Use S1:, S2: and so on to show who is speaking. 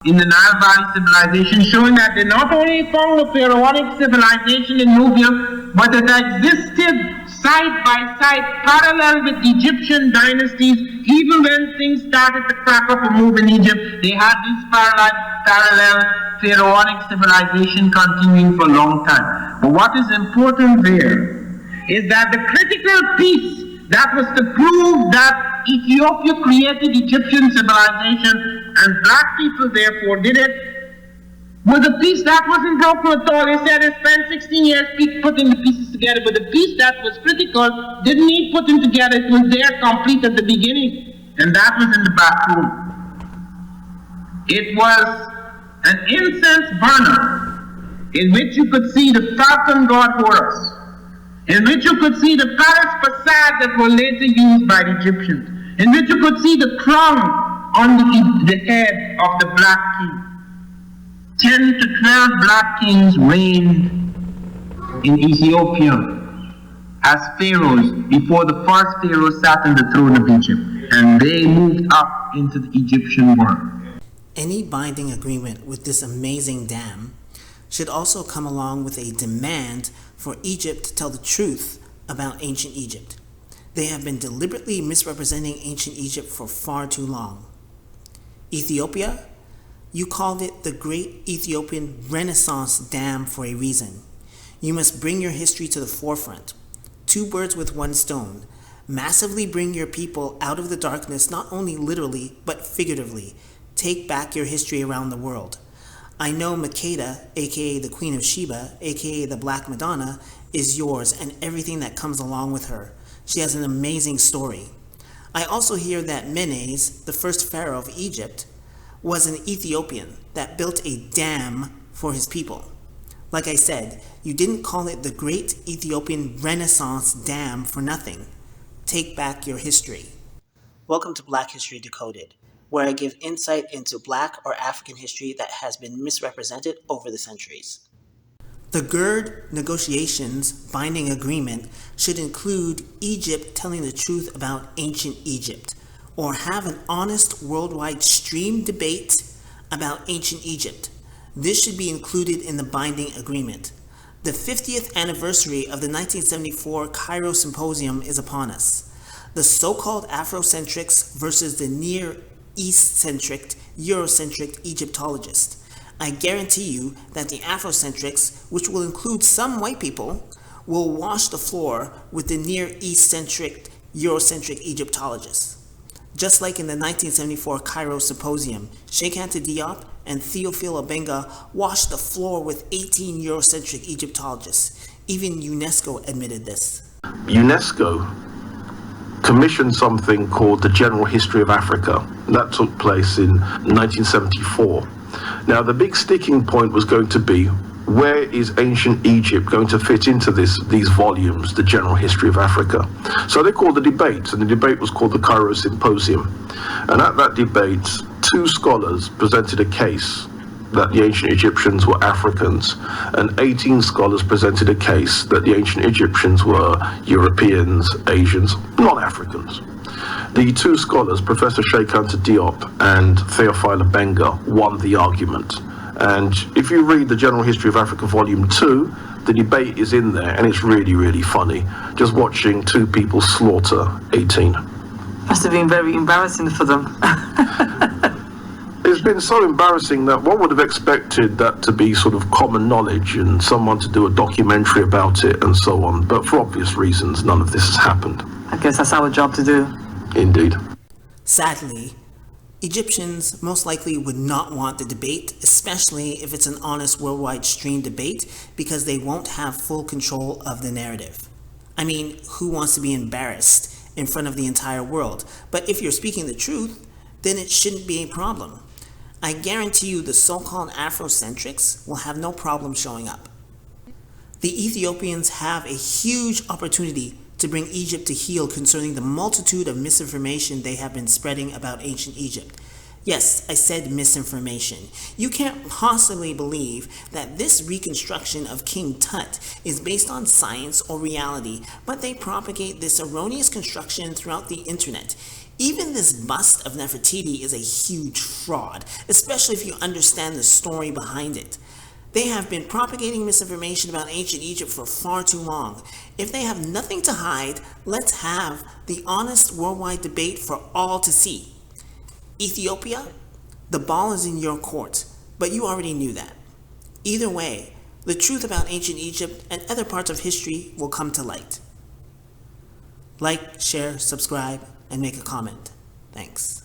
S1: in the Nile Valley civilization, showing that they not only found a pharaonic civilization in Nubia, but that existed side by side, parallel with the Egyptian dynasties. Even when things started to crack up and move in Egypt, they had this parallel pharaonic civilization continuing for a long time. But what is important there is that the critical piece that was to prove that Ethiopia created Egyptian civilization and black people therefore did it, was a piece that wasn't broken at all. They said they spent 16 years putting the pieces together, but the piece that was critical didn't need putting together. It was there complete at the beginning, and that was in the back room. It was an incense burner in which you could see the falcon god Horus, in which you could see the palace facade that were later used by the Egyptians, in which you could see the crown on the head of the black king. 10 to 12 black kings reigned in Ethiopia as pharaohs before the first pharaoh sat on the throne of Egypt, and they moved up into the Egyptian world.
S2: Any binding agreement with this amazing dam should also come along with a demand for Egypt to tell the truth about ancient Egypt. They have been deliberately misrepresenting ancient Egypt for far too long. Ethiopia, you called it the Great Ethiopian Renaissance Dam for a reason. You must bring your history to the forefront. 2 birds with 1 stone. Massively bring your people out of the darkness, not only literally, but figuratively. Take back your history around the world. I know Makeda, aka the Queen of Sheba, aka the Black Madonna, is yours and everything that comes along with her. She has an amazing story. I also hear that Menes, the first pharaoh of Egypt, was an Ethiopian that built a dam for his people. Like I said, you didn't call it the Great Ethiopian Renaissance Dam for nothing. Take back your history. Welcome to Black History Decoded, where I give insight into Black or African history that has been misrepresented over the centuries. The GERD negotiations binding agreement should include Egypt telling the truth about ancient Egypt, or have an honest worldwide stream debate about ancient Egypt. This should be included in the binding agreement. The 50th anniversary of the 1974 Cairo Symposium is upon us. The so-called Afrocentrics versus the Near East-centric, Eurocentric Egyptologists. I guarantee you that the Afrocentrics, which will include some white people, will wash the floor with the Near East-centric, Eurocentric Egyptologists. Just like in the 1974 Cairo Symposium, Sheikh Anta Diop and Théophile Obenga washed the floor with 18 Eurocentric Egyptologists. Even UNESCO admitted this.
S3: UNESCO commissioned something called the General History of Africa. That took place in 1974. Now, the big sticking point was going to be, where is ancient Egypt going to fit into these volumes, the General History of Africa? So they called the debate, and the debate was called the Cairo Symposium. And at that debate, 2 scholars presented a case that the ancient Egyptians were Africans, and 18 scholars presented a case that the ancient Egyptians were Europeans, Asians, non-Africans. The 2 scholars, Professor Sheikh Anta Diop and Théophile Obenga, won the argument. And if you read the General History of Africa Volume 2, the debate is in there, and it's really, really funny. Just watching 2 people slaughter 18.
S4: Must have been very embarrassing for them.
S3: It's been so embarrassing that one would have expected that to be sort of common knowledge and someone to do a documentary about it and so on. But for obvious reasons, none of this has happened.
S4: I guess that's our job to do.
S3: Indeed.
S2: Sadly, Egyptians most likely would not want the debate, especially if it's an honest worldwide stream debate, because they won't have full control of the narrative. I mean, who wants to be embarrassed in front of the entire world? But if you're speaking the truth, then it shouldn't be a problem. I guarantee you the so-called Afrocentrics will have no problem showing up. The Ethiopians have a huge opportunity to bring Egypt to heel concerning the multitude of misinformation they have been spreading about ancient Egypt. Yes, I said misinformation. You can't possibly believe that this reconstruction of King Tut is based on science or reality, but they propagate this erroneous construction throughout the internet. Even this bust of Nefertiti is a huge fraud, especially if you understand the story behind it. They have been propagating misinformation about ancient Egypt for far too long. If they have nothing to hide, let's have the honest worldwide debate for all to see. Ethiopia, the ball is in your court, but you already knew that. Either way, the truth about ancient Egypt and other parts of history will come to light. Like, share, subscribe, and make a comment. Thanks.